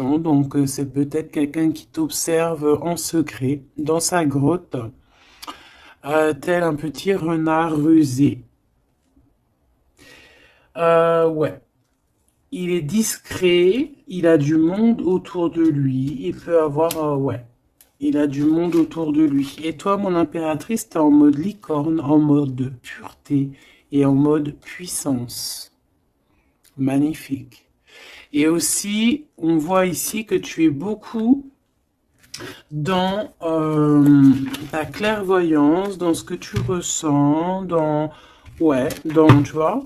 observation. Donc, c'est peut-être quelqu'un qui t'observe en secret dans sa grotte, tel un petit renard rusé. Ouais. Il est discret, il a du monde autour de lui, il peut avoir, ouais, il a du monde autour de lui. Et toi, mon impératrice, t'es en mode licorne, en mode pureté et en mode puissance. Magnifique. Et aussi, on voit ici que tu es beaucoup dans ta clairvoyance, dans ce que tu ressens, dans, ouais, dans, tu vois,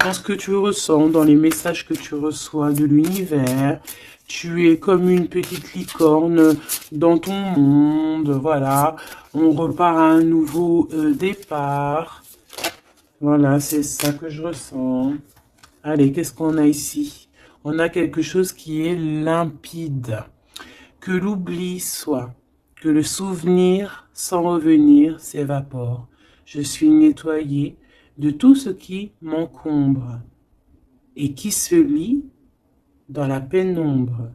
dans ce que tu ressens, dans les messages que tu reçois de l'univers. Tu es comme une petite licorne dans ton monde, voilà. On repart à un nouveau départ. Voilà, c'est ça que je ressens. Allez, qu'est-ce qu'on a ici? On a quelque chose qui est limpide. Que l'oubli soit, que le souvenir sans revenir s'évapore. Je suis nettoyé de tout ce qui m'encombre et qui se lie dans la pénombre.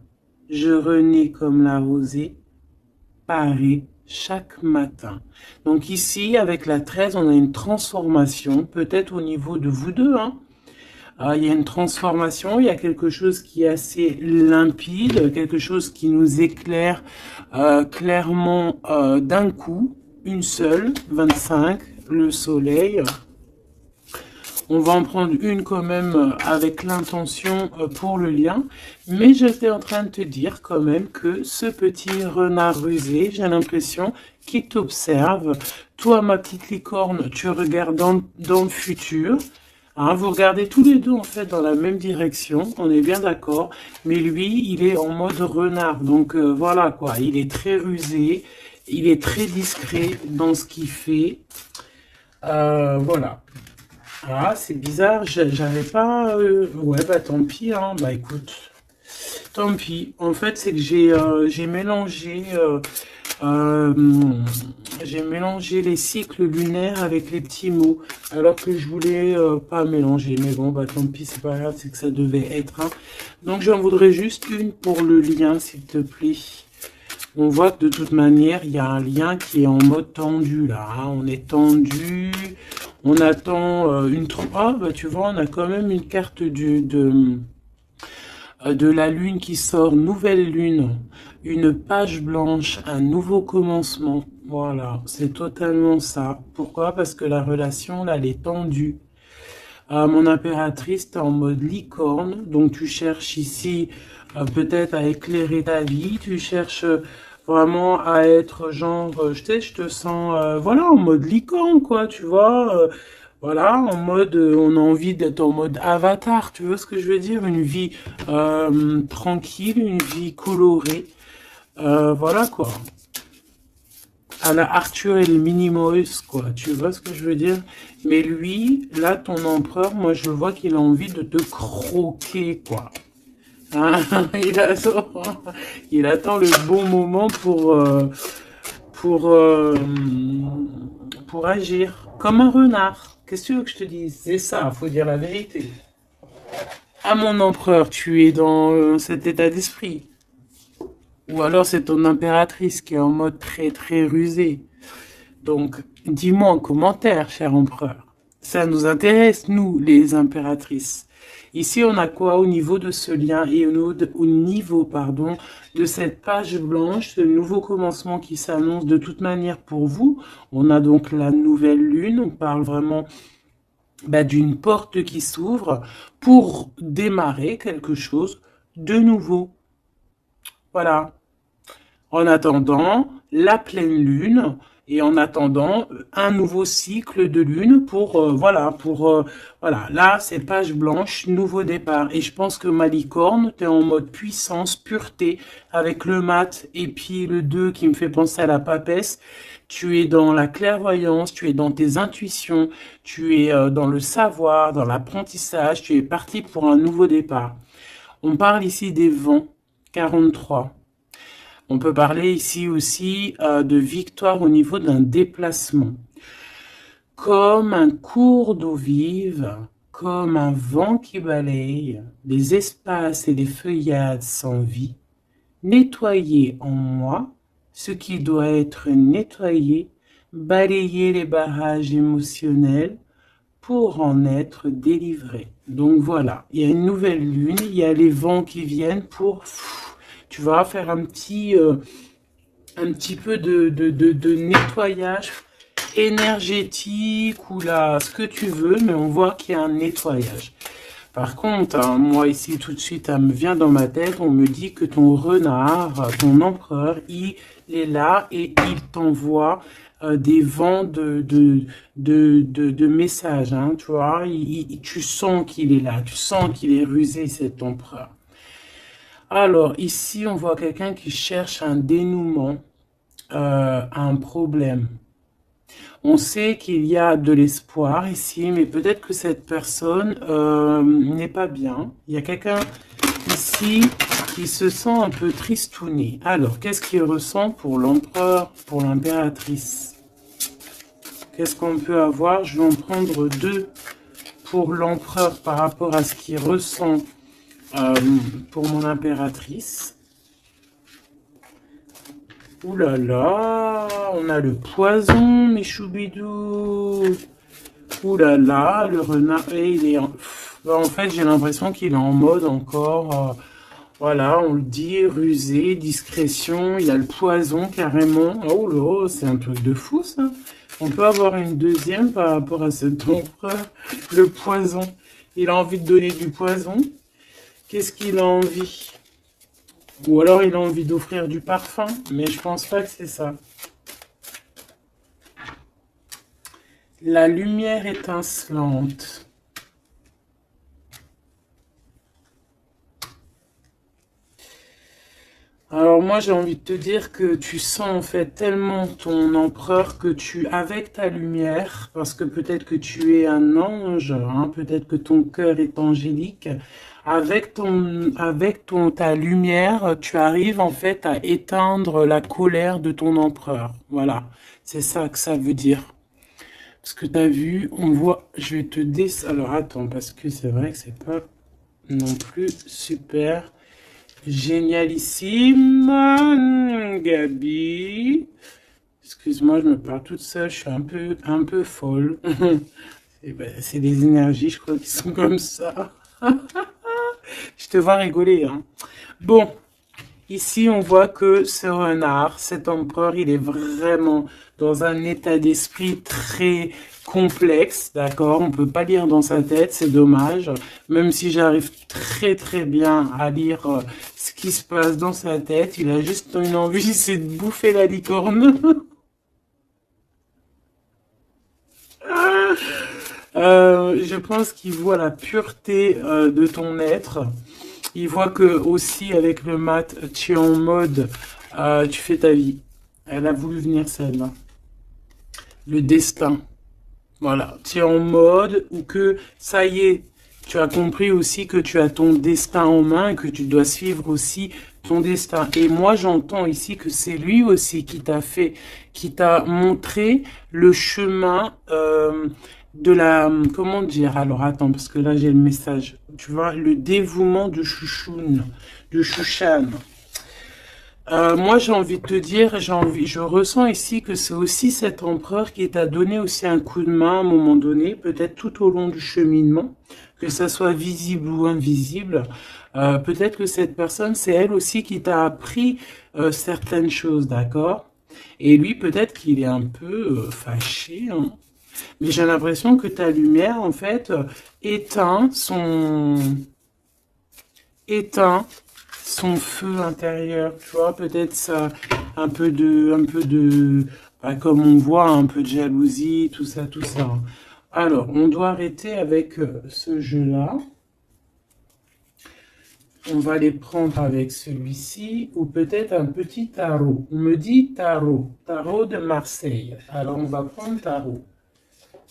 Je renais comme la rosée, parée chaque matin. Donc ici, avec la 13, on a une transformation, peut-être au niveau de vous deux, hein. Il y a une transformation, il y a quelque chose qui est assez limpide, quelque chose qui nous éclaire clairement d'un coup, une seule, 25, le soleil. On va en prendre une quand même avec l'intention pour le lien. Mais j'étais en train de te dire quand même que ce petit renard rusé, j'ai l'impression qu'il t'observe. Toi, ma petite licorne, tu regardes dans le futur. Hein, vous regardez tous les deux en fait dans la même direction, on est bien d'accord. Mais lui, il est en mode renard. Donc voilà quoi, il est très rusé, il est très discret dans ce qu'il fait. Voilà. Ah, c'est bizarre, j'avais pas... Ouais, bah tant pis, hein. Bah écoute, tant pis. En fait, c'est que j'ai mélangé... euh, j'ai mélangé les cycles lunaires avec les petits mots, alors que je voulais pas mélanger. Mais bon, bah tant pis, c'est pas grave, c'est que ça devait être. Hein. Donc j'en voudrais juste une pour le lien, s'il te plaît. On voit que de toute manière, il y a un lien qui est en mode tendu là. Hein. On est tendu. On attend une... Ah, bah tu vois, on a quand même une carte de la lune qui sort. Nouvelle lune. Une page blanche. Un nouveau commencement. Voilà, c'est totalement ça. Pourquoi? Parce que la relation, là, elle est tendue. Mon impératrice, t'es en mode licorne. Donc tu cherches ici peut-être à éclairer ta vie. Tu cherches... vraiment à être genre, je te sens, voilà, en mode licorne, quoi, tu vois, voilà, en mode, on a envie d'être en mode avatar, tu vois ce que je veux dire, une vie tranquille, une vie colorée, voilà, quoi, à la Arthur et les Minimoys, quoi, tu vois ce que je veux dire, mais lui, là, ton empereur, moi, je vois qu'il a envie de te croquer, quoi. Ah, il attend le bon moment pour, euh, pour agir. Comme un renard. Qu'est-ce que tu veux que je te dise? C'est ça, faut dire la vérité. Ah mon empereur, tu es dans cet état d'esprit. Ou alors c'est ton impératrice qui est en mode très très rusé. Donc, dis-moi en commentaire, cher empereur. Ça nous intéresse, nous, les impératrices. Ici, on a quoi au niveau de ce lien et au niveau, pardon, de cette page blanche, ce nouveau commencement qui s'annonce de toute manière pour vous. On a donc la nouvelle lune. On parle vraiment bah, d'une porte qui s'ouvre pour démarrer quelque chose de nouveau. Voilà. En attendant la pleine lune et en attendant un nouveau cycle de lune pour voilà, là c'est page blanche, nouveau départ. Et je pense que ma licorne, tu es en mode puissance, pureté avec le mat et puis le 2 qui me fait penser à la papesse. Tu es dans la clairvoyance, tu es dans tes intuitions, tu es dans le savoir, dans l'apprentissage, tu es parti pour un nouveau départ. On parle ici des vents 43. On peut parler ici aussi de victoire au niveau d'un déplacement. Comme un cours d'eau vive, comme un vent qui balaye les espaces et les feuillades sans vie, nettoyer en moi ce qui doit être nettoyé, balayer les barrages émotionnels pour en être délivré. Donc voilà, il y a une nouvelle lune, il y a les vents qui viennent pour, tu vas faire un petit peu de nettoyage énergétique ou là, ce que tu veux, mais on voit qu'il y a un nettoyage. Par contre, hein, moi ici tout de suite, ça me vient dans ma tête, on me dit que ton renard, ton empereur, il est là et il t'envoie des vents de messages, hein, tu vois, tu sens qu'il est là, tu sens qu'il est rusé cet empereur. Alors ici, on voit quelqu'un qui cherche un dénouement à un problème. On sait qu'il y a de l'espoir ici, mais peut-être que cette personne n'est pas bien. Il y a quelqu'un ici qui se sent un peu tristouné. Alors, qu'est-ce qu'il ressent pour l'empereur, pour l'impératrice? Qu'est-ce qu'on peut avoir? Je vais en prendre deux pour l'empereur par rapport à ce qu'il ressent pour mon impératrice. Ouh là là, on a le poison, mes choubidous. Ouh là là, le renard, et il est en fait, j'ai l'impression qu'il est en mode encore, voilà, on le dit, rusé, discrétion, il y a le poison carrément. Oh là, c'est un truc de fou ça. On peut avoir une deuxième par rapport à cet empereur, le poison. Il a envie de donner du poison. Qu'est-ce qu'il a envie? Ou alors il a envie d'offrir du parfum, mais je pense pas que c'est ça. La lumière étincelante. Alors moi j'ai envie de te dire que tu sens en fait tellement ton empereur que tu, avec ta lumière, parce que peut-être que tu es un ange, hein, peut-être que ton cœur est angélique, avec ta lumière, tu arrives en fait à éteindre la colère de ton empereur. Voilà, c'est ça que ça veut dire. Parce que tu as vu, on voit, je vais te alors attends, parce que c'est vrai que c'est pas non plus super génialissime. Gabi, excuse-moi, je me parle toute seule, je suis un peu folle. C'est les énergies, je crois, qui sont comme ça. Je te vois rigoler, hein. Bon, ici, on voit que ce renard, cet empereur, il est vraiment dans un état d'esprit très complexe, d'accord? On peut pas lire dans sa tête, c'est dommage. Même si j'arrive très bien à lire ce qui se passe dans sa tête, il a juste une envie, c'est de bouffer la licorne. Je pense qu'il voit la pureté de ton être. Il voit que aussi avec le mat, tu es en mode, tu fais ta vie. Elle a voulu venir celle-là. Le destin. Voilà. Tu es en mode où que ça y est, tu as compris aussi que tu as ton destin en main et que tu dois suivre aussi ton destin. Et moi, j'entends ici que c'est lui aussi qui t'a montré le chemin de la, comment dire, alors attends, parce que là j'ai le message, tu vois, le dévouement de Chouchoun, de Chouchan. Moi, j'ai envie de te dire, je ressens ici que c'est aussi cet empereur qui t'a donné aussi un coup de main à un moment donné, peut-être tout au long du cheminement, que ça soit visible ou invisible. Peut-être que cette personne, c'est elle aussi qui t'a appris certaines choses, d'accord? Et lui, peut-être qu'il est un peu fâché, hein. Mais j'ai l'impression que ta lumière, en fait, éteint éteint son feu intérieur, tu vois, peut-être ça, bah, comme on voit, un peu de jalousie, tout ça, tout ça. Alors, on doit arrêter avec ce jeu-là. On va les prendre avec celui-ci, ou peut-être un petit tarot. On me dit tarot de Marseille. Alors, on va prendre tarot,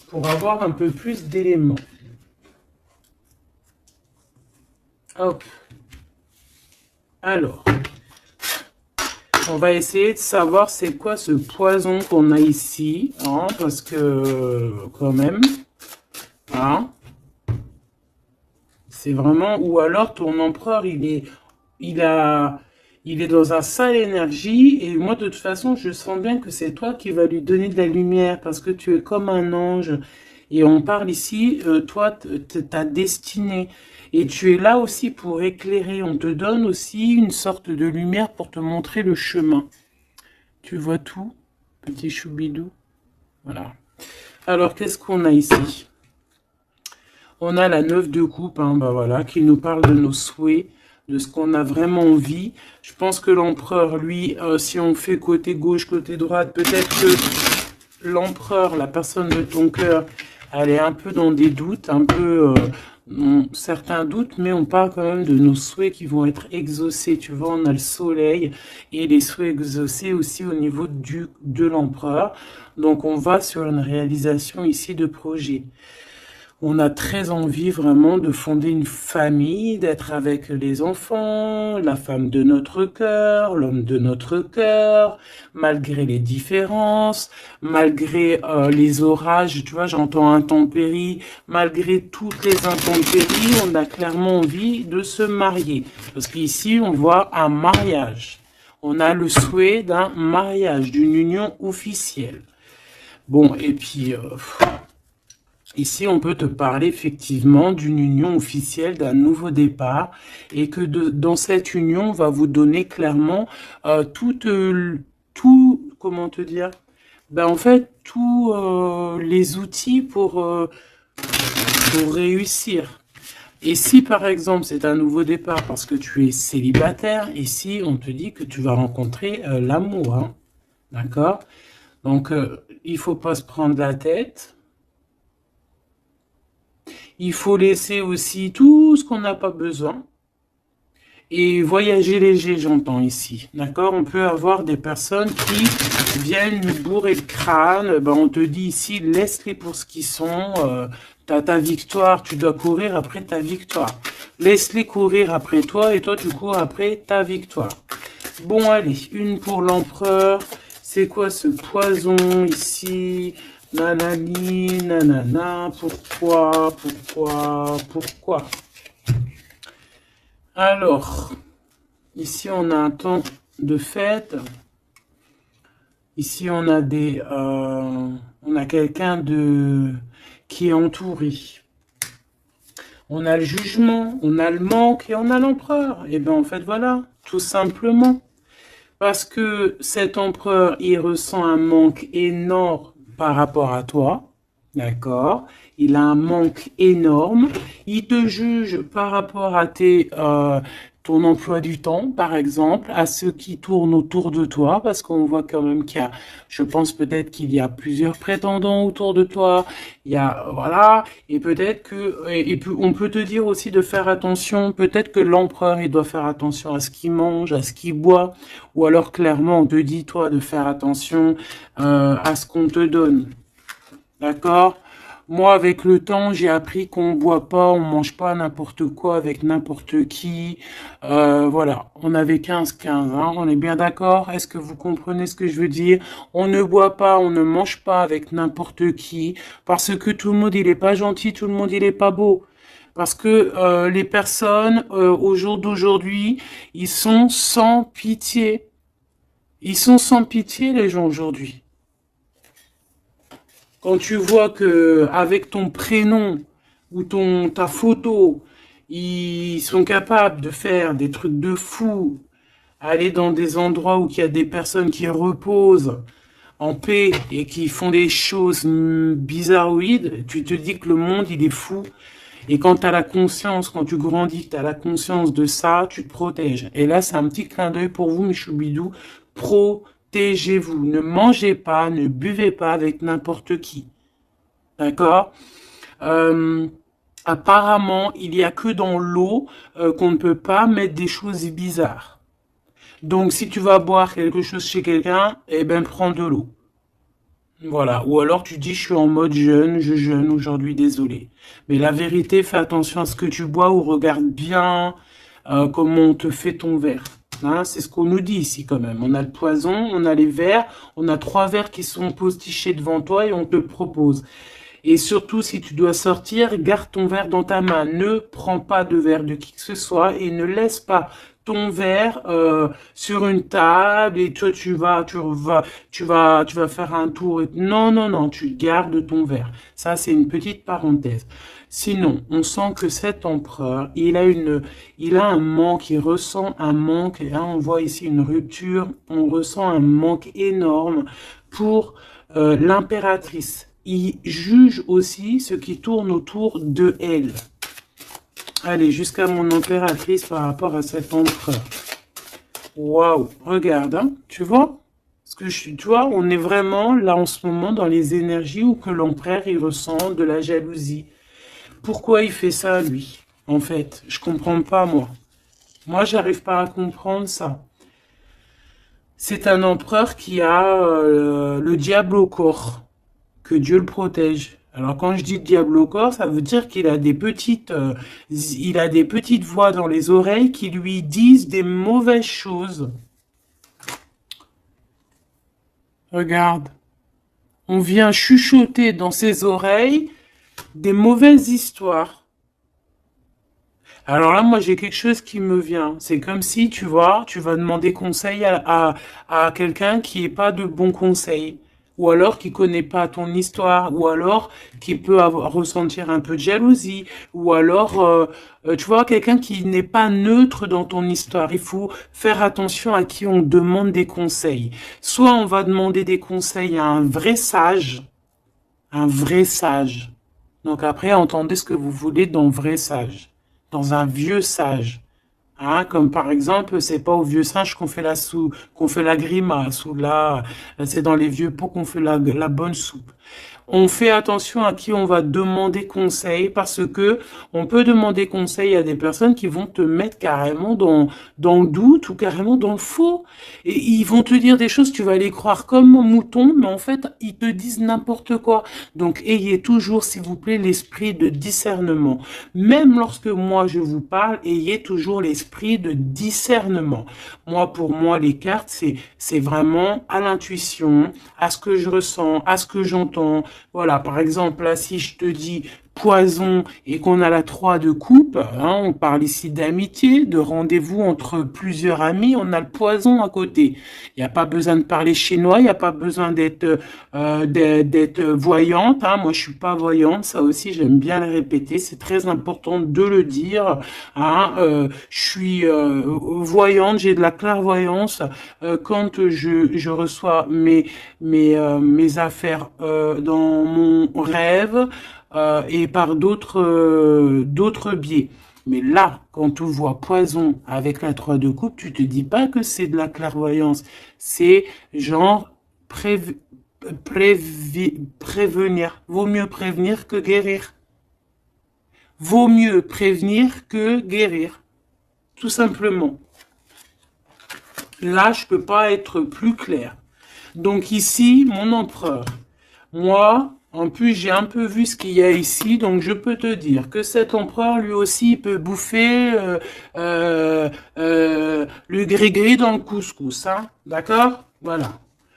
pour avoir un peu plus d'éléments. Hop. Alors, on va essayer de savoir c'est quoi ce poison qu'on a ici, hein, parce que quand même, hein. C'est vraiment, ou alors ton empereur, il a, il est dans un sale énergie, et moi, de toute façon, je sens bien que c'est toi qui vas lui donner de la lumière, parce que tu es comme un ange. Et on parle ici, toi, ta destinée. Et tu es là aussi pour éclairer. On te donne aussi une sorte de lumière pour te montrer le chemin. Tu vois tout, petit choubidou? Voilà. Alors, qu'est-ce qu'on a ici? On a la 9 de coupe, hein, bah voilà, qui nous parle de nos souhaits, de ce qu'on a vraiment envie. Je pense que l'empereur, lui, si on fait côté gauche, côté droite, peut-être que l'empereur, la personne de ton cœur, elle est un peu dans des doutes, un peu certains doutes, mais on parle quand même de nos souhaits qui vont être exaucés. Tu vois, on a le soleil et les souhaits exaucés aussi au niveau de l'empereur. Donc on va sur une réalisation ici de projet. On a très envie vraiment de fonder une famille, d'être avec les enfants, la femme de notre cœur, l'homme de notre cœur, malgré les différences, malgré les orages, tu vois, j'entends intempéries, malgré toutes les intempéries, on a clairement envie de se marier. Parce qu'ici, on voit un mariage. On a le souhait d'un mariage, d'une union officielle. Bon, et puis... ici, on peut te parler effectivement d'une union officielle, d'un nouveau départ, et que dans cette union, on va vous donner clairement tout, comment te dire? Ben en fait, tous les outils pour réussir. Et si par exemple c'est un nouveau départ parce que tu es célibataire, ici on te dit que tu vas rencontrer l'amour, hein, d'accord? Donc il faut pas se prendre la tête. Il faut laisser aussi tout ce qu'on n'a pas besoin. Et voyager léger, j'entends ici. D'accord? On peut avoir des personnes qui viennent nous bourrer le crâne. Ben, on te dit ici, laisse-les pour ce qu'ils sont. T'as ta victoire, tu dois courir après ta victoire. Laisse-les courir après toi et toi, tu cours après ta victoire. Bon, allez, une pour l'empereur. C'est quoi ce poison ici? Nanani, nanana, pourquoi? Alors, ici on a un temps de fête. Ici on a on a quelqu'un qui est entouré. On a le jugement, on a le manque et on a l'empereur. Et bien en fait voilà, tout simplement. Parce que cet empereur, il ressent un manque énorme par rapport à toi, d'accord? Il a un manque énorme. Il te juge par rapport à ton emploi du temps, par exemple, à ceux qui tournent autour de toi, parce qu'on voit quand même qu'il y a, je pense peut-être qu'il y a plusieurs prétendants autour de toi. Il y a, voilà, et peut-être que, on peut te dire aussi de faire attention. Peut-être que l'empereur, il doit faire attention à ce qu'il mange, à ce qu'il boit, ou alors clairement, on te dit toi de faire attention à ce qu'on te donne. D'accord? Moi, avec le temps, j'ai appris qu'on boit pas, on mange pas n'importe quoi avec n'importe qui. Voilà, on avait 15-15, hein, on est bien d'accord? Est-ce que vous comprenez ce que je veux dire? On ne boit pas, on ne mange pas avec n'importe qui, parce que tout le monde, il est pas gentil, tout le monde, il est pas beau. Parce que les personnes, au jour d'aujourd'hui, ils sont sans pitié. Ils sont sans pitié, les gens, aujourd'hui. Quand tu vois que avec ton prénom ou ta photo, ils sont capables de faire des trucs de fou, aller dans des endroits où il y a des personnes qui reposent en paix et qui font des choses bizarroïdes, tu te dis que le monde, il est fou. Et quand tu as la conscience, quand tu grandis, tu as la conscience de ça, tu te protèges. Et là, c'est un petit clin d'œil pour vous, mes choubidous. Protégez-vous. Ne mangez pas, ne buvez pas avec n'importe qui. D'accord? Apparemment, il n'y a que dans l'eau qu'on ne peut pas mettre des choses bizarres. Donc, si tu vas boire quelque chose chez quelqu'un, eh ben, prends de l'eau. Voilà. Ou alors, tu dis, je suis en mode jeûne, je jeûne aujourd'hui, désolé. Mais la vérité, fais attention à ce que tu bois ou regarde bien comment on te fait ton verre. Hein, c'est ce qu'on nous dit ici quand même. On a le poison, on a les verres, on a 3 verres qui sont postichés devant toi et on te propose. Et surtout, si tu dois sortir, garde ton verre dans ta main. Ne prends pas de verre de qui que ce soit et ne laisse pas ton verre sur une table et toi tu vas faire un tour. Non, non, non, tu gardes ton verre. Ça, c'est une petite parenthèse. Sinon, on sent que cet empereur, il a un manque, il ressent un manque. Et là, on voit ici une rupture. On ressent un manque énorme pour l'impératrice. Il juge aussi ce qui tourne autour de elle. Allez, jusqu'à mon impératrice par rapport à cet empereur. Waouh, regarde, hein, tu vois? Tu vois, on est vraiment là en ce moment dans les énergies où que l'empereur il ressent de la jalousie. Pourquoi il fait ça, lui? En fait, je comprends pas, moi. Moi, j'arrive pas à comprendre ça. C'est un empereur qui a le diable au corps. Que Dieu le protège. Alors quand je dis diable au corps, ça veut dire qu'il a il a des petites voix dans les oreilles qui lui disent des mauvaises choses. Regarde, on vient chuchoter dans ses oreilles des mauvaises histoires. Alors là, moi, j'ai quelque chose qui me vient. C'est comme si, tu vois, tu vas demander conseil à quelqu'un qui n'est pas de bons conseils. Ou alors qui connaît pas ton histoire. Ou alors qui peut ressentir un peu de jalousie. Ou alors, tu vois, quelqu'un qui n'est pas neutre dans ton histoire. Il faut faire attention à qui on demande des conseils. Soit on va demander des conseils à un vrai sage. Un vrai sage. Donc après, entendez ce que vous voulez dans vrai sage. Dans un vieux sage. Hein, comme par exemple, c'est pas au vieux singe qu'on fait la grimace, ou là, c'est dans les vieux pots qu'on fait la bonne soupe. On fait attention à qui on va demander conseil parce que on peut demander conseil à des personnes qui vont te mettre carrément dans le doute ou carrément dans le faux. Et ils vont te dire des choses, tu vas les croire comme un mouton, mais en fait, ils te disent n'importe quoi. Donc, ayez toujours, s'il vous plaît, l'esprit de discernement. Même lorsque moi, je vous parle, ayez toujours l'esprit de discernement. Moi, pour moi, les cartes, c'est vraiment à l'intuition, à ce que je ressens, à ce que j'entends. Voilà, par exemple, là, si je te dis poison et qu'on a la 3 de coupe, hein, on parle ici d'amitié, de rendez-vous entre plusieurs amis, on a le poison à côté. Il n'y a pas besoin de parler chinois, il n'y a pas besoin d'être voyante. Hein. Moi, je suis pas voyante, ça aussi, j'aime bien le répéter. C'est très important de le dire. Hein. Je suis voyante, j'ai de la clairvoyance quand je reçois mes affaires dans mon rêve et par d'autres biais. Mais là, quand tu vois poison avec la 3 de coupe, tu te dis pas que c'est de la clairvoyance. C'est genre prévenir. Vaut mieux prévenir que guérir. Vaut mieux prévenir que guérir. Tout simplement. Là, je peux pas être plus clair. Donc ici, mon empereur. Moi, en plus, j'ai un peu vu ce qu'il y a ici, donc je peux te dire que cet empereur, lui aussi, il peut bouffer le gris-gris dans le couscous, hein, d'accord? Voilà.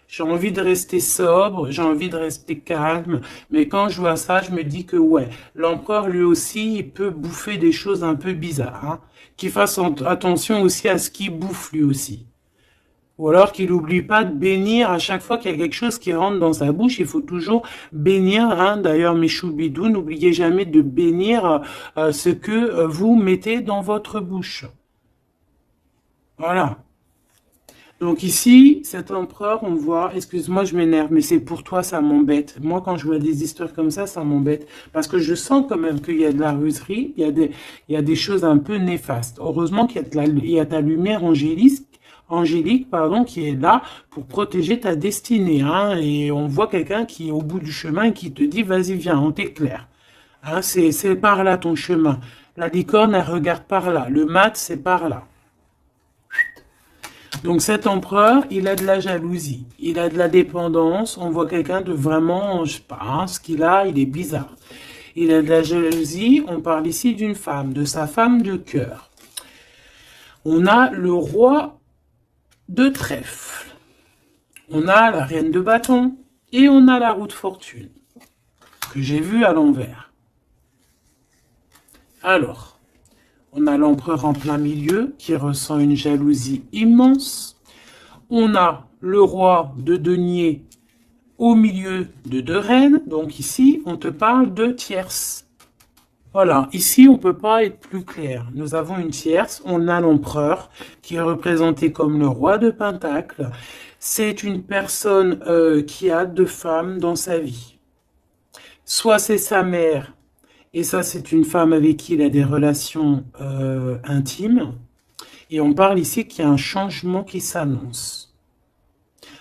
J'ai envie de rester sobre, j'ai envie de rester calme, mais quand je vois ça, je me dis que ouais, l'empereur, lui aussi, il peut bouffer des choses un peu bizarres, hein. Qu'il fasse attention aussi à ce qu'il bouffe, lui aussi. Ou alors qu'il n'oublie pas de bénir à chaque fois qu'il y a quelque chose qui rentre dans sa bouche. Il faut toujours bénir. Hein. D'ailleurs, mes choubidous, n'oubliez jamais de bénir ce que vous mettez dans votre bouche. Voilà. Donc ici, cet empereur, on voit, excuse-moi, je m'énerve, mais c'est pour toi, ça m'embête. Moi, quand je vois des histoires comme ça m'embête. Parce que je sens quand même qu'il y a de la ruserie, il y a des choses un peu néfastes. Heureusement qu'il y a ta lumière angélique, pardon, qui est là pour protéger ta destinée, hein, et on voit quelqu'un qui est au bout du chemin et qui te dit, vas-y, viens, on t'éclaire. Hein, c'est par là ton chemin. La licorne, elle regarde par là. Le mat, c'est par là. Donc cet empereur, il a de la jalousie, il a de la dépendance, on voit quelqu'un de vraiment, je sais pas, hein, ce qu'il a, il est bizarre. Il a de la jalousie, on parle ici d'une femme, de sa femme de cœur. On a le roi de trèfle, on a la reine de bâton et on a la roue de fortune. que j'ai vu à l'envers. Alors, on a l'empereur en plein milieu qui ressent une jalousie immense. On a le roi de denier au milieu de 2 reines. Donc ici, on te parle de tierce. Voilà, ici on ne peut pas être plus clair. Nous avons une tierce, on a l'empereur qui est représenté comme le roi de Pentacle. C'est une personne qui a 2 femmes dans sa vie. Soit c'est sa mère, et ça c'est une femme avec qui il a des relations intimes. Et on parle ici qu'il y a un changement qui s'annonce.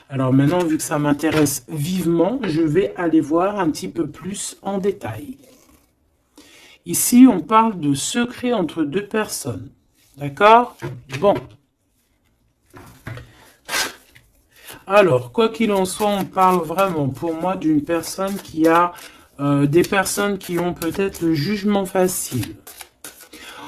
Alors maintenant, vu que ça m'intéresse vivement, je vais aller voir un petit peu plus en détail. Ici, on parle de secret entre 2 personnes. D'accord? Bon. Alors, quoi qu'il en soit, on parle vraiment, pour moi, d'une personne qui a des personnes qui ont peut-être le jugement facile.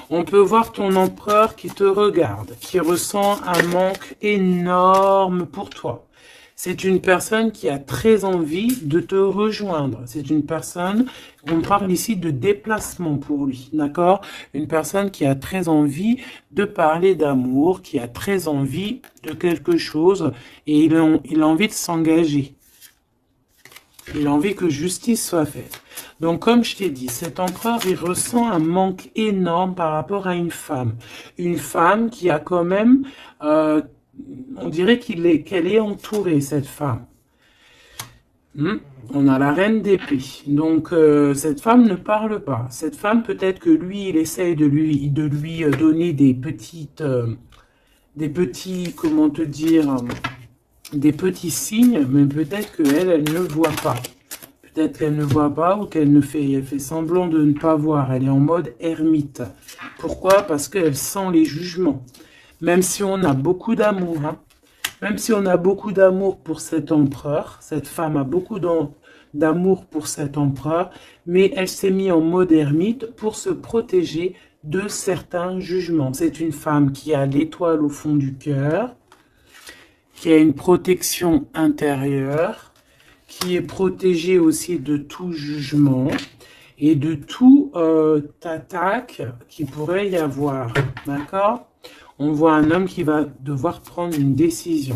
On peut voir ton empereur qui te regarde, qui ressent un manque énorme pour toi. C'est une personne qui a très envie de te rejoindre. C'est une personne, on parle ici de déplacement pour lui, d'accord? Une personne qui a très envie de parler d'amour, qui a très envie de quelque chose et il a envie de s'engager. Il a envie que justice soit faite. Donc, comme je t'ai dit, cet empereur, il ressent un manque énorme par rapport à une femme. Une femme qui a quand même... on dirait qu'elle est entourée, cette femme. On a la reine d'épée. Donc, cette femme ne parle pas. Cette femme, peut-être que lui, il essaye de lui donner des petits, comment te dire, des petits signes, mais peut-être qu'elle, elle ne voit pas. Peut-être qu'elle ne voit pas ou qu'elle fait semblant de ne pas voir. Elle est en mode ermite. Pourquoi? Parce qu'elle sent les jugements. Même si on a beaucoup d'amour, même si on a beaucoup d'amour pour cet empereur, cette femme a beaucoup d'amour pour cet empereur, mais elle s'est mise en mode ermite pour se protéger de certains jugements. C'est une femme qui a l'étoile au fond du cœur, qui a une protection intérieure, qui est protégée aussi de tout jugement et de tout attaque qui pourrait y avoir, d'accord? On voit un homme qui va devoir prendre une décision.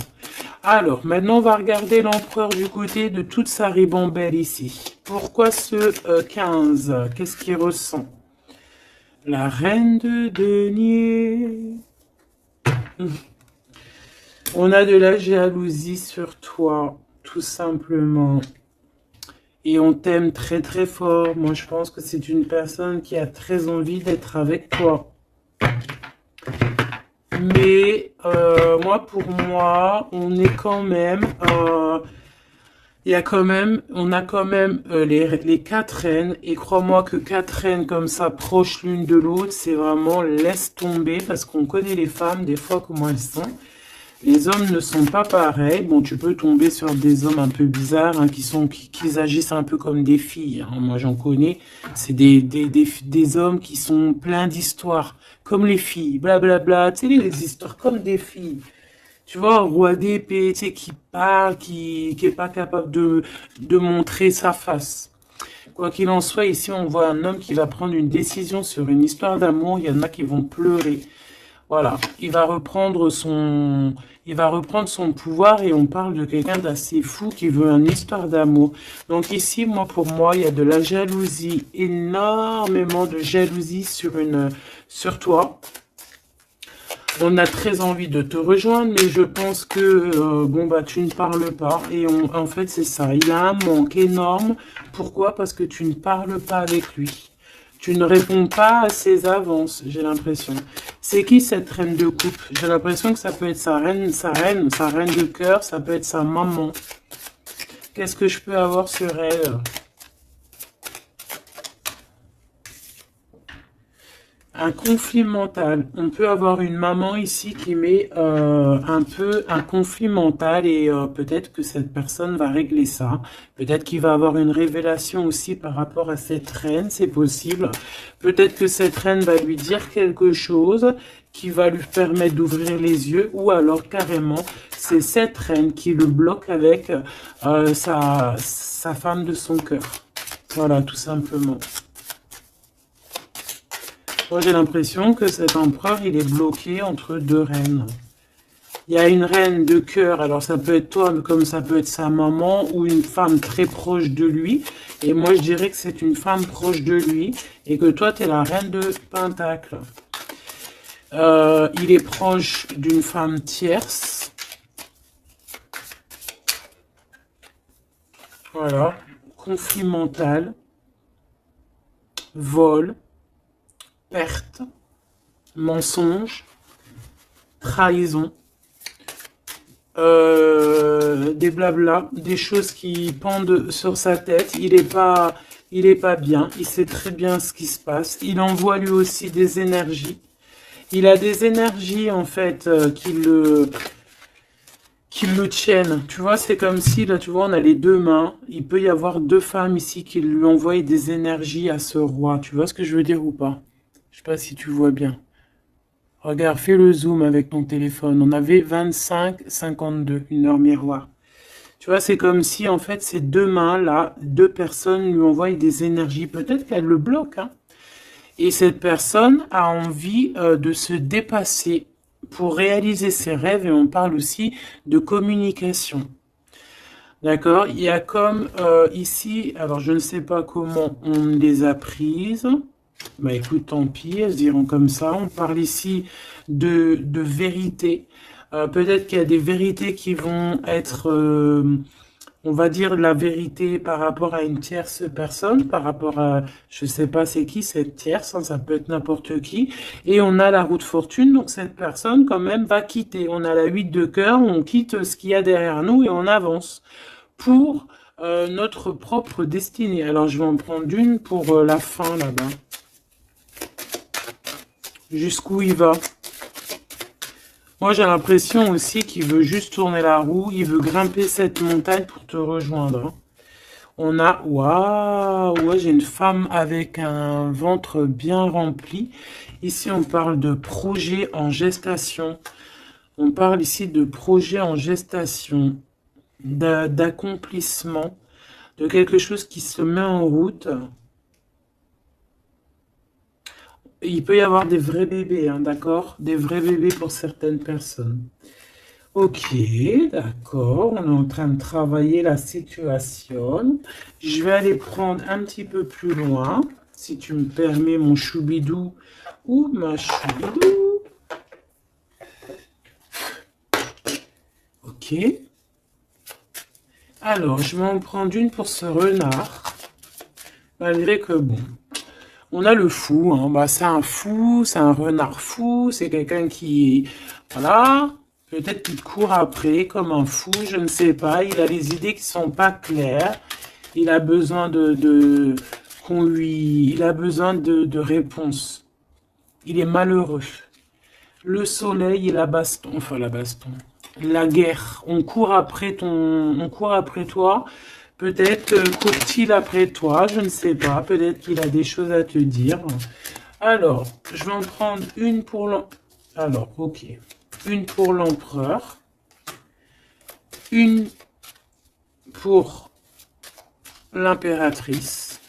Alors, maintenant, on va regarder l'empereur du côté de toute sa ribambelle ici. Pourquoi ce 15? Qu'est-ce qu'il ressent? La reine de denier. On a de la jalousie sur toi, tout simplement. Et on t'aime très très fort. Moi, je pense que c'est une personne qui a très envie d'être avec toi. Mais pour moi, on est quand même, on a quand même les 4 reines. Et crois-moi que 4 reines comme ça, proches l'une de l'autre, c'est vraiment laisse tomber parce qu'on connaît les femmes des fois comment elles sont. Les hommes ne sont pas pareils. Bon, tu peux tomber sur des hommes un peu bizarres, qui agissent un peu comme des filles. Moi, j'en connais. C'est des hommes qui sont pleins d'histoires, comme les filles, blablabla. Tu sais, les histoires comme des filles. Tu vois, un roi d'épée, tu sais, qui parle, qui est pas capable de montrer sa face. Quoi qu'il en soit, ici, on voit un homme qui va prendre une décision sur une histoire d'amour. Il y en a qui vont pleurer. Voilà, il va reprendre son pouvoir et on parle de quelqu'un d'assez fou qui veut une histoire d'amour. Donc ici, pour moi, il y a de la jalousie, énormément de jalousie sur toi. On a très envie de te rejoindre, mais je pense que tu ne parles pas. Et en fait, c'est ça. Il a un manque énorme. Pourquoi? Parce que tu ne parles pas avec lui. Tu ne réponds pas à ses avances, j'ai l'impression. C'est qui cette reine de coupe? J'ai l'impression que ça peut être sa reine de cœur, ça peut être sa maman. Qu'est-ce que je peux avoir sur elle? Un conflit mental. On peut avoir une maman ici qui met un peu un conflit mental et peut-être que cette personne va régler ça. Peut-être qu'il va avoir une révélation aussi par rapport à cette reine, c'est possible. Peut-être que cette reine va lui dire quelque chose qui va lui permettre d'ouvrir les yeux ou alors carrément c'est cette reine qui le bloque avec sa femme de son cœur. Voilà, tout simplement. Moi, j'ai l'impression que cet empereur, il est bloqué entre deux reines. Il y a une reine de cœur, alors ça peut être toi, comme ça peut être sa maman, ou une femme très proche de lui. Et moi, je dirais que c'est une femme proche de lui, et que toi, tu es la reine de Pentacle. Il est proche d'une femme tierce. Voilà. Conflit mental, vol, perte, mensonge, trahison. Des blabla, des choses qui pendent sur sa tête. Il est pas bien. Il sait très bien ce qui se passe. Il envoie lui aussi des énergies. Il a des énergies en fait qui le tiennent. Tu vois, c'est comme si là, tu vois, on a les deux mains. Il peut y avoir deux femmes ici qui lui envoient des énergies à ce roi. Tu vois ce que je veux dire ou pas? Je sais pas si tu vois bien. Regarde, fais le zoom avec ton téléphone. On avait 25-52, une heure miroir. Tu vois, c'est comme si, en fait, ces deux mains-là, deux personnes lui envoient des énergies. Peut-être qu'elle le bloque, hein. Et cette personne a envie de se dépasser pour réaliser ses rêves. Et on parle aussi de communication. D'accord? Il y a comme ici, alors je ne sais pas comment on les a prises. Bah écoute, tant pis, elles se diront comme ça. On parle ici de vérité. Peut-être qu'il y a des vérités qui vont être, on va dire, la vérité par rapport à une tierce personne, par rapport à, je sais pas c'est qui cette tierce, hein, ça peut être n'importe qui. Et on a la roue de fortune, donc cette personne quand même va quitter. On a la 8 de cœur, on quitte ce qu'il y a derrière nous et on avance pour notre propre destinée. Alors je vais en prendre une pour la fin là-bas. Jusqu'où il va. Moi, j'ai l'impression aussi qu'il veut juste tourner la roue. Il veut grimper cette montagne pour te rejoindre, hein. On a... Waouh! Ouais, j'ai une femme avec un ventre bien rempli. Ici, on parle de projet en gestation. On parle ici de projet en gestation, d'accomplissement, de quelque chose qui se met en route. Il peut y avoir des vrais bébés, hein, d'accord? Des vrais bébés pour certaines personnes. Ok, d'accord. On est en train de travailler la situation. Je vais aller prendre un petit peu plus loin, si tu me permets, mon choubidou ou ma choubidou. Ok. Alors, je vais en prendre une pour ce renard. Malgré que, bon, on a le fou, hein. Bah, c'est un fou, c'est un renard fou, c'est quelqu'un qui, voilà, peut-être qu'il court après comme un fou, je ne sais pas. Il a des idées qui sont pas claires. Il a besoin il a besoin de réponses. Il est malheureux. Le soleil et la baston, enfin la baston, la guerre. On court après toi. Peut-être court-il après toi, je ne sais pas. Peut-être qu'il a des choses à te dire. Alors, je vais en prendre une pour l'empereur. Alors, ok. Une pour l'empereur. Une pour l'impératrice.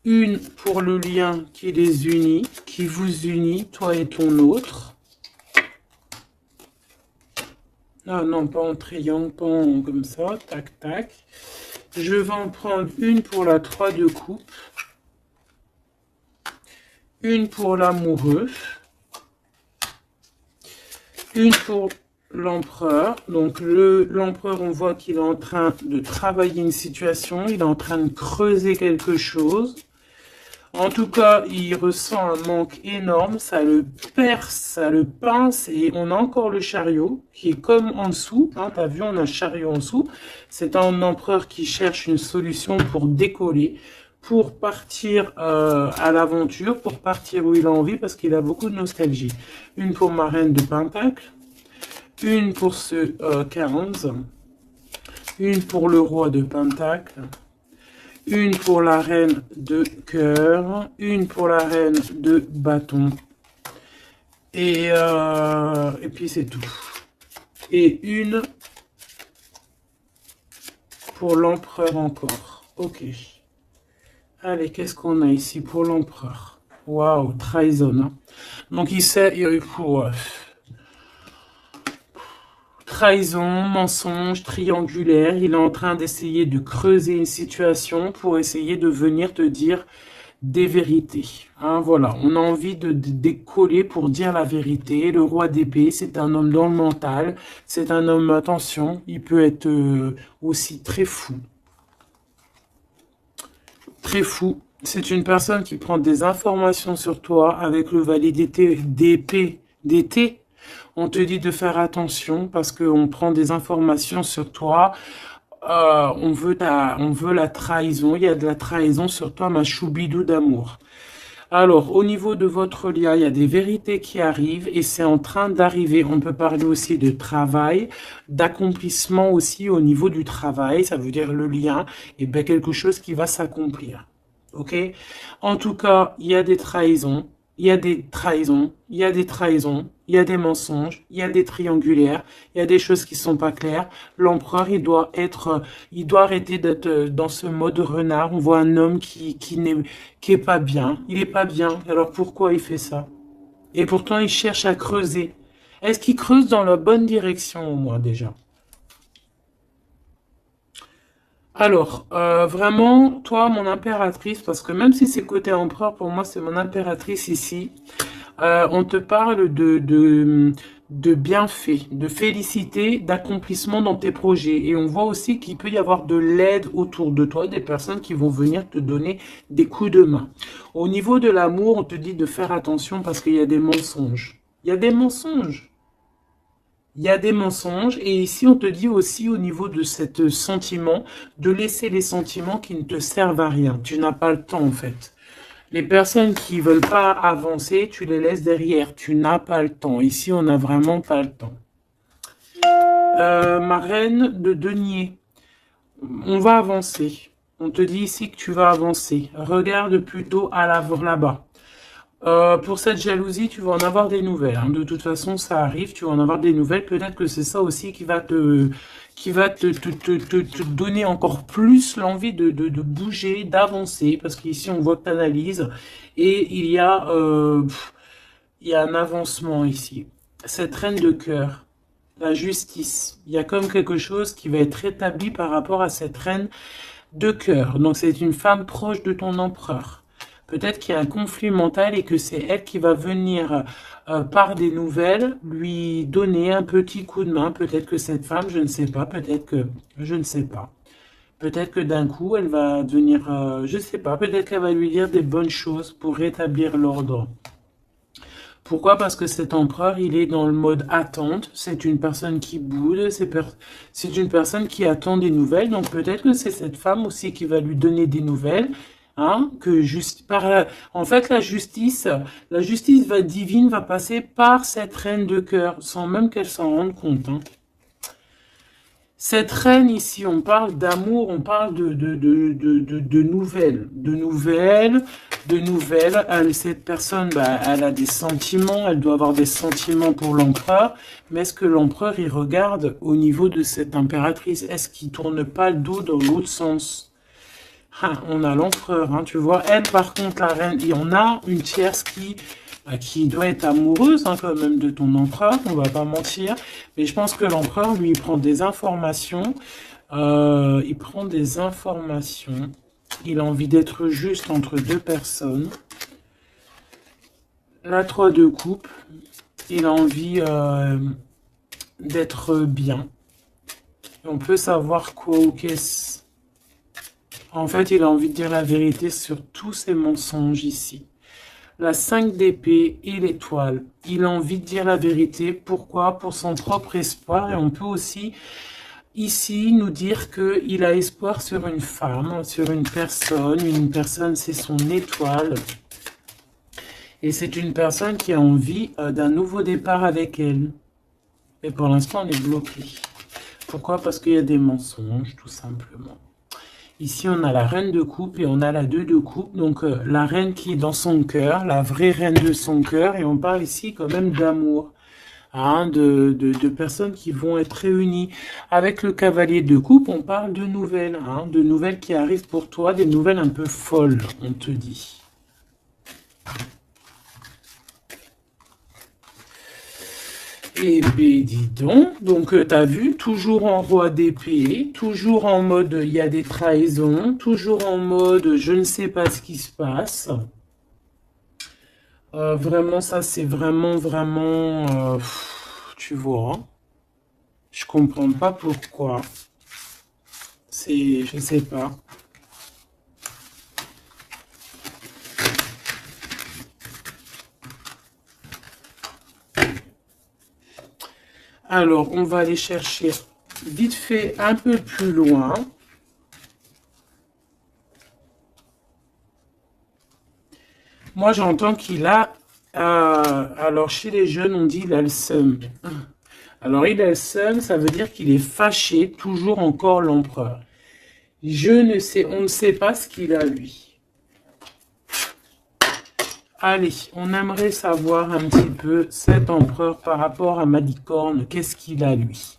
Une pour le lien qui les unit, qui vous unit, toi et ton autre. Ah non, pas en triangle, pas en comme ça, tac, tac. Je vais en prendre une pour la 3 de coupe. Une pour l'amoureux. Une pour l'empereur. Donc l'empereur, on voit qu'il est en train de travailler une situation. Il est en train de creuser quelque chose. En tout cas, il ressent un manque énorme, ça le perce, ça le pince, et on a encore le chariot qui est comme en dessous, hein, t'as vu, on a un chariot en dessous. C'est un empereur qui cherche une solution pour décoller, pour partir à l'aventure, pour partir où il a envie, parce qu'il a beaucoup de nostalgie. Une pour ma reine de Pentacle, une pour ce 15, une pour le roi de Pentacle, une pour la reine de cœur, une pour la reine de bâton, et puis c'est tout. Et une pour l'empereur encore. Ok. Allez, qu'est-ce qu'on a ici pour l'empereur? Waouh, trahison. Hein. Donc il sait, trahison, mensonge, triangulaire. Il est en train d'essayer de creuser une situation pour essayer de venir te dire des vérités. Hein, voilà, on a envie de décoller pour dire la vérité. Le roi d'épée, c'est un homme dans le mental. C'est un homme, attention, il peut être aussi très fou. Très fou. C'est une personne qui prend des informations sur toi avec le valet d'épée d'été. On te dit de faire attention parce qu'on prend des informations sur toi. On veut la trahison. Il y a de la trahison sur toi, ma choubidou d'amour. Alors, au niveau de votre lien, il y a des vérités qui arrivent et c'est en train d'arriver. On peut parler aussi de travail, d'accomplissement aussi au niveau du travail. Ça veut dire le lien, et bien quelque chose qui va s'accomplir. Ok? En tout cas, il y a des trahisons, il y a des trahisons, il y a des trahisons, il y a des mensonges, il y a des triangulaires, il y a des choses qui sont pas claires. L'empereur, il doit arrêter d'être dans ce mode renard. On voit un homme qui est pas bien. Il est pas bien. Alors pourquoi il fait ça? Et pourtant, il cherche à creuser. Est-ce qu'il creuse dans la bonne direction au moins déjà? Alors, vraiment, toi, mon impératrice, parce que même si c'est côté empereur, pour moi, c'est mon impératrice ici. On te parle de bienfaits, de félicité, d'accomplissement dans tes projets. Et on voit aussi qu'il peut y avoir de l'aide autour de toi, des personnes qui vont venir te donner des coups de main. Au niveau de l'amour, on te dit de faire attention parce qu'il y a des mensonges. Il y a des mensonges. Il y a des mensonges et ici on te dit aussi au niveau de cet sentiment de laisser les sentiments qui ne te servent à rien. Tu n'as pas le temps en fait. Les personnes qui veulent pas avancer, tu les laisses derrière. Tu n'as pas le temps. Ici on n'a vraiment pas le temps. Ma reine de denier, on va avancer. On te dit ici que tu vas avancer. Regarde plutôt à l'avant là-bas. Pour cette jalousie, tu vas en avoir des nouvelles. Hein. De toute façon, ça arrive, tu vas en avoir des nouvelles. Peut-être que c'est ça aussi qui va te donner encore plus l'envie de bouger, d'avancer. Parce qu'ici, on voit que tu analyses. Et il y a un avancement ici. Cette reine de cœur, la justice. Il y a comme quelque chose qui va être établi par rapport à cette reine de cœur. Donc, c'est une femme proche de ton empereur. Peut-être qu'il y a un conflit mental et que c'est elle qui va venir par des nouvelles lui donner un petit coup de main. Peut-être que cette femme, je ne sais pas, peut-être que je ne sais pas. Peut-être que d'un coup, elle va devenir, je ne sais pas, peut-être qu'elle va lui dire des bonnes choses pour rétablir l'ordre. Pourquoi? Parce que cet empereur, il est dans le mode attente. C'est une personne qui boude, c'est une personne qui attend des nouvelles. Donc peut-être que c'est cette femme aussi qui va lui donner des nouvelles. Hein, en fait, la justice divine va passer par cette reine de cœur, sans même qu'elle s'en rende compte. Hein. Cette reine ici, on parle d'amour, on parle de nouvelles, cette personne, elle a des sentiments, elle doit avoir des sentiments pour l'empereur, mais est-ce que l'empereur, il regarde au niveau de cette impératrice? Est-ce qu'il tourne pas le dos dans l'autre sens? Ah, on a l'empereur, hein, tu vois. Elle, par contre, la reine, et on a une tierce qui doit être amoureuse hein, quand même de ton empereur, on va pas mentir. Mais je pense que l'empereur, lui, il prend des informations. Il prend des informations. Il a envie d'être juste entre deux personnes. La 3 de coupe. Il a envie d'être bien. On peut savoir quoi ou qu'est-ce. En fait, il a envie de dire la vérité sur tous ces mensonges ici. La 5 d'épée et l'étoile. Il a envie de dire la vérité. Pourquoi? Pour son propre espoir. Et on peut aussi, ici, nous dire qu'il a espoir sur une femme, sur une personne. Une personne, c'est son étoile. Et c'est une personne qui a envie d'un nouveau départ avec elle. Et pour l'instant, on est bloqué. Pourquoi? Parce qu'il y a des mensonges, tout simplement. Ici, on a la reine de coupe et on a la 2 de coupe. Donc, la reine qui est dans son cœur, la vraie reine de son cœur. Et on parle ici quand même d'amour. hein, de personnes qui vont être réunies. Avec le cavalier de coupe, on parle hein, de nouvelles qui arrivent pour toi, des nouvelles un peu folles, on te dit. Eh bien, dis donc t'as vu, toujours en roi d'épée, toujours en mode il y a des trahisons, toujours en mode je ne sais pas ce qui se passe. Vraiment, ça c'est vraiment, tu vois, je comprends pas pourquoi. Je sais pas. Alors, on va aller chercher vite fait un peu plus loin. Moi, j'entends qu'il a... alors, chez les jeunes, on dit il a le seum. Alors, il a le seum, ça veut dire qu'il est fâché, toujours encore l'empereur. Je ne sais, on ne sait pas ce qu'il a, lui. Allez, on aimerait savoir un petit peu cet empereur par rapport à Malicorne. Qu'est-ce qu'il a, lui?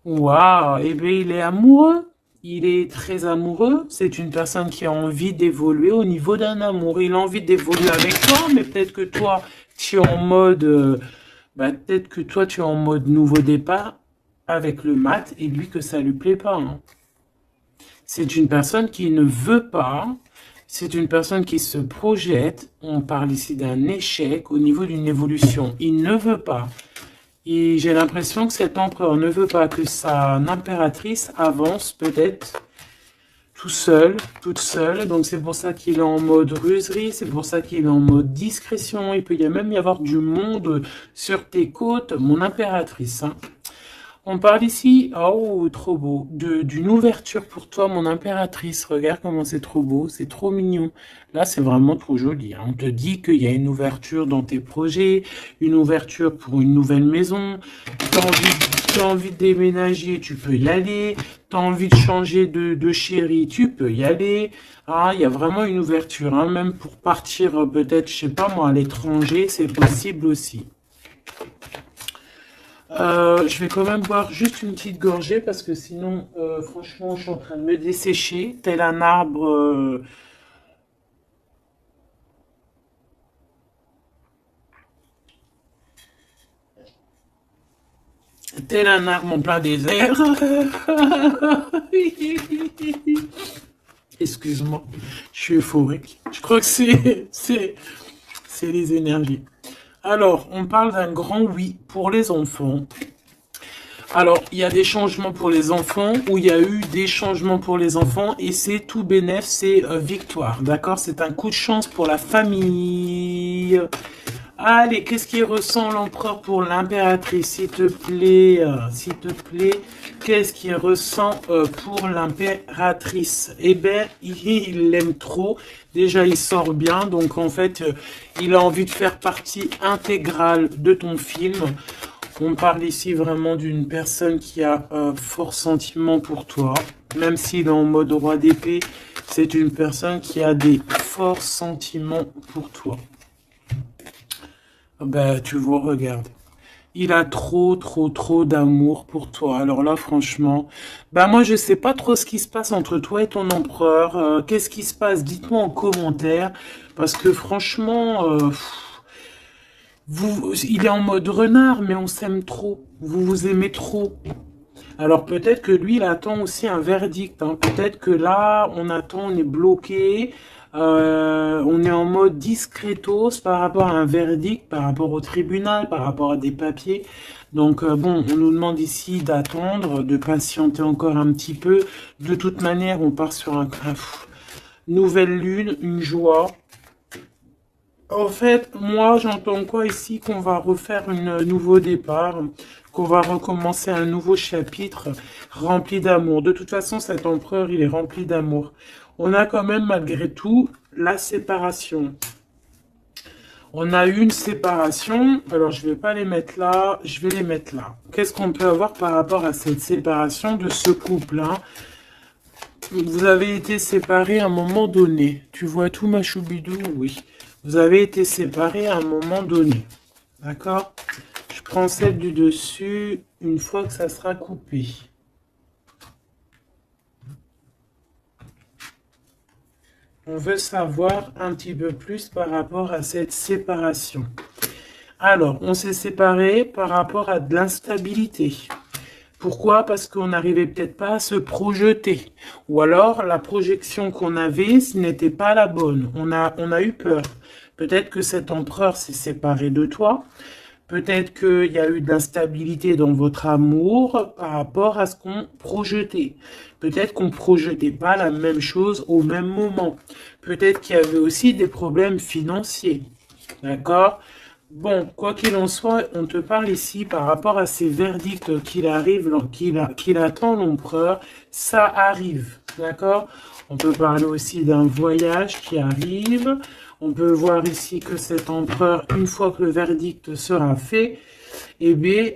Waouh, eh bien, il est amoureux. Il est très amoureux. C'est une personne qui a envie d'évoluer au niveau d'un amour. Il a envie d'évoluer avec toi, mais peut-être que toi, tu es en mode... peut-être que toi, tu es en mode nouveau départ avec le mat et lui, que ça lui plaît pas. Hein. C'est une personne qui ne veut pas. C'est une personne qui se projette. On parle ici d'un échec au niveau d'une évolution. Il ne veut pas. Et j'ai l'impression que cet empereur ne veut pas que sa impératrice avance peut-être tout seul, toute seule. Donc c'est pour ça qu'il est en mode ruserie, c'est pour ça qu'il est en mode discrétion. Il peut même y avoir du monde sur tes côtes, mon impératrice. Hein. On parle ici, oh, trop beau, d'une ouverture pour toi, mon impératrice. Regarde comment c'est trop beau, c'est trop mignon. Là, c'est vraiment trop joli. Hein. On te dit qu'il y a une ouverture dans tes projets, une ouverture pour une nouvelle maison. T'as envie de déménager, tu peux y aller. T'as envie de changer de chérie, tu peux y aller. Ah, il y a vraiment une ouverture, hein. Même pour partir peut-être, je sais pas moi, à l'étranger, c'est possible aussi. Je vais quand même boire juste une petite gorgée parce que sinon, franchement, je suis en train de me dessécher, tel un arbre. Tel un arbre en plein désert. Excuse-moi, je suis euphorique. Je crois que c'est les énergies. Alors, on parle d'un grand oui pour les enfants. Alors, il y a des changements pour les enfants, ou il y a eu des changements pour les enfants, et c'est tout bénef, c'est victoire, d'accord? C'est un coup de chance pour la famille. Allez, qu'est-ce qu'il ressent l'empereur pour l'impératrice, s'il te plaît, qu'est-ce qu'il ressent pour l'impératrice? Eh ben, il l'aime trop, déjà il sort bien, donc en fait, il a envie de faire partie intégrale de ton film. On parle ici vraiment d'une personne qui a fort sentiment pour toi. Même s'il est en mode roi d'épée, c'est une personne qui a des forts sentiments pour toi. Ben, tu vois, regarde. Il a trop d'amour pour toi. Alors là, franchement, ben moi, je sais pas trop ce qui se passe entre toi et ton empereur. Qu'est-ce qui se passe? Dites-moi en commentaire. Parce que franchement... il est en mode renard, mais on s'aime trop. Vous vous aimez trop. Alors peut-être que lui, il attend aussi un verdict. Hein. Peut-être que là, on est bloqué. On est en mode discretos par rapport à un verdict, par rapport au tribunal, par rapport à des papiers. Donc bon, on nous demande ici d'attendre, de patienter encore un petit peu. De toute manière, on part sur un nouvelle lune, une joie. En fait, moi, j'entends quoi ici? Qu'on va refaire un nouveau départ, qu'on va recommencer un nouveau chapitre rempli d'amour. De toute façon, cet empereur, il est rempli d'amour. On a quand même, malgré tout, la séparation. On a eu une séparation. Alors, je vais pas les mettre là, je vais les mettre là. Qu'est-ce qu'on peut avoir par rapport à cette séparation de ce couple-là? Vous avez été séparés à un moment donné. Tu vois tout, ma choubidou? Oui. Vous avez été séparés à un moment donné. D'accord? Je prends celle du dessus une fois que ça sera coupé. On veut savoir un petit peu plus par rapport à cette séparation. Alors, on s'est séparé par rapport à de l'instabilité. Pourquoi? Parce qu'on n'arrivait peut-être pas à se projeter. Ou alors, la projection qu'on avait, ce n'était pas la bonne. On a eu peur. Peut-être que cet empereur s'est séparé de toi. Peut-être qu'il y a eu de l'instabilité dans votre amour par rapport à ce qu'on projetait. Peut-être qu'on ne projetait pas la même chose au même moment. Peut-être qu'il y avait aussi des problèmes financiers. D'accord? Bon, quoi qu'il en soit, on te parle ici par rapport à ces verdicts qu'il attend l'empereur. Ça arrive. D'accord? On peut parler aussi d'un voyage qui arrive. On peut voir ici que cet empereur, une fois que le verdict sera fait, eh bien,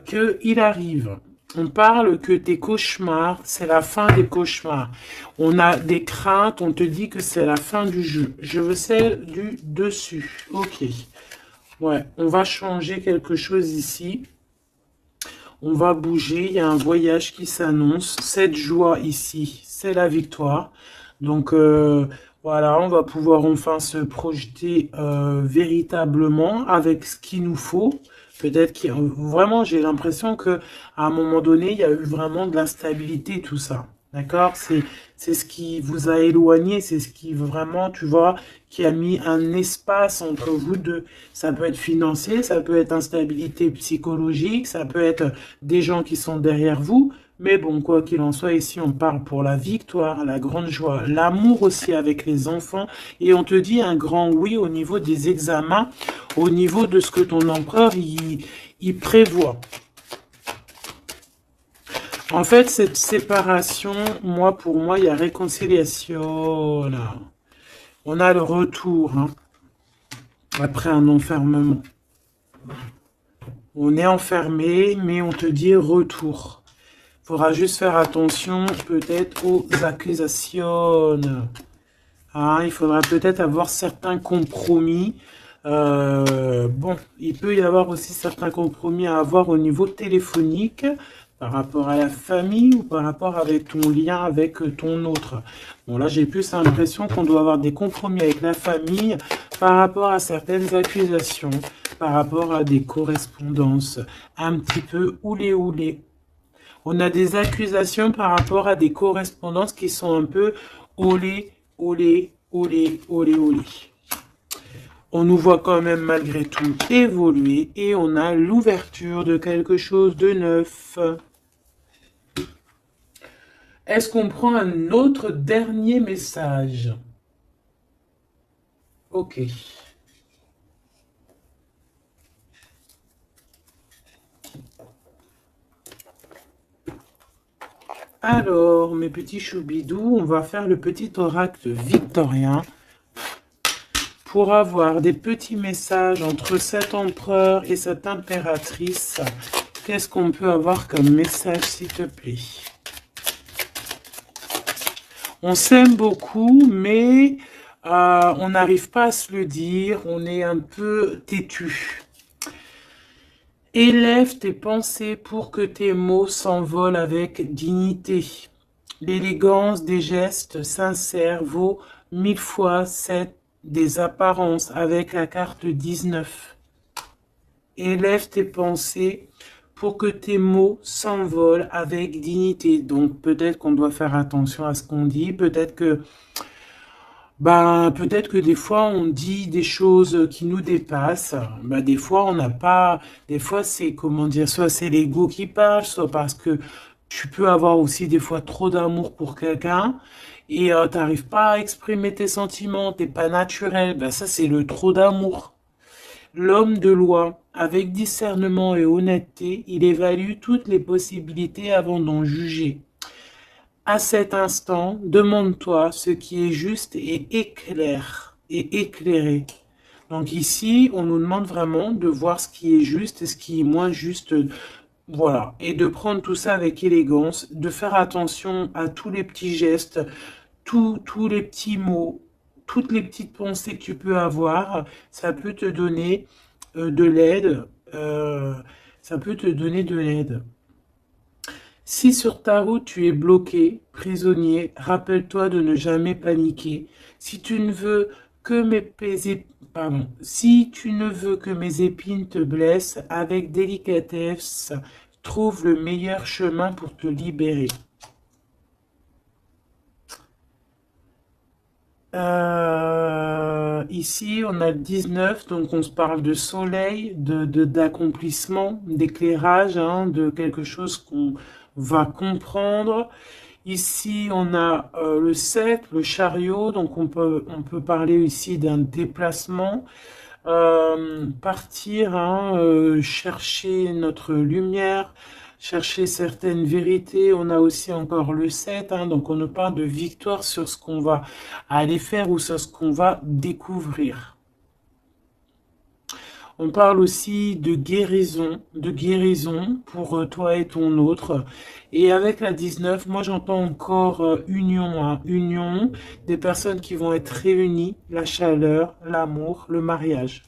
qu'il arrive. On parle que tes cauchemars, c'est la fin des cauchemars. On a des craintes, on te dit que c'est la fin du jeu. Je veux celle du dessus. Ok. Ouais, on va changer quelque chose ici. On va bouger, il y a un voyage qui s'annonce. Cette joie ici, c'est la victoire. Donc, voilà, on va pouvoir enfin se projeter véritablement avec ce qu'il nous faut. Peut-être que vraiment, j'ai l'impression que à un moment donné, il y a eu vraiment de l'instabilité, tout ça. D'accord? C'est ce qui vous a éloigné, c'est ce qui vraiment, tu vois, qui a mis un espace entre vous deux. Ça peut être financier, ça peut être instabilité psychologique, ça peut être des gens qui sont derrière vous. Mais bon, quoi qu'il en soit, ici, on parle pour la victoire, la grande joie, l'amour aussi avec les enfants. Et on te dit un grand oui au niveau des examens, au niveau de ce que ton empereur, il prévoit. En fait, cette séparation, pour moi, il y a réconciliation. Là. On a le retour, hein, après un enfermement. On est enfermé, mais on te dit retour. Il faudra juste faire attention peut-être aux accusations. Hein, il faudra peut-être avoir certains compromis. Bon, il peut y avoir aussi certains compromis à avoir au niveau téléphonique par rapport à la famille ou par rapport avec ton lien avec ton autre. Bon, là, j'ai plus l'impression qu'on doit avoir des compromis avec la famille par rapport à certaines accusations, par rapport à des correspondances un petit peu oulé. On a des accusations par rapport à des correspondances qui sont un peu olé. On nous voit quand même malgré tout évoluer et on a l'ouverture de quelque chose de neuf. Est-ce qu'on prend un autre dernier message? Ok. Alors, mes petits choubidous, on va faire le petit oracle victorien pour avoir des petits messages entre cet empereur et cette impératrice. Qu'est-ce qu'on peut avoir comme message, s'il te plaît? On s'aime beaucoup, mais on n'arrive pas à se le dire. On est un peu têtu. Élève tes pensées pour que tes mots s'envolent avec dignité. L'élégance des gestes sincères vaut 1000 fois celle des apparences avec la carte 19. Élève tes pensées pour que tes mots s'envolent avec dignité. Donc peut-être qu'on doit faire attention à ce qu'on dit, peut-être que des fois on dit des choses qui nous dépassent. Des fois on n'a pas, des fois c'est comment dire, soit c'est l'ego qui parle, soit parce que tu peux avoir aussi des fois trop d'amour pour quelqu'un et t'arrives pas à exprimer tes sentiments, t'es pas naturel. Ça c'est le trop d'amour. L'homme de loi, avec discernement et honnêteté, il évalue toutes les possibilités avant d'en juger. À cet instant, demande-toi ce qui est juste et éclaire et éclairé. Donc ici, on nous demande vraiment de voir ce qui est juste et ce qui est moins juste. Voilà. Et de prendre tout ça avec élégance, de faire attention à tous les petits gestes, tous les petits mots, toutes les petites pensées que tu peux avoir. Ça peut te donner de l'aide ça peut te donner de l'aide. Si sur ta route tu es bloqué, prisonnier, rappelle-toi de ne jamais paniquer. Si tu ne veux que si tu ne veux que mes épines te blessent, avec délicatesse, trouve le meilleur chemin pour te libérer. Ici, on a le 19, donc on se parle de soleil, d'accomplissement, d'éclairage, hein, de quelque chose qu'on va comprendre. Ici, on a le 7, le chariot, donc on peut parler ici d'un déplacement. Partir, hein, chercher notre lumière, chercher certaines vérités. On a aussi encore le 7, hein, donc on nous parle de victoire sur ce qu'on va aller faire ou sur ce qu'on va découvrir. On parle aussi de guérison pour toi et ton autre. Et avec la 19, moi j'entends encore union, hein, union, des personnes qui vont être réunies, la chaleur, l'amour, le mariage.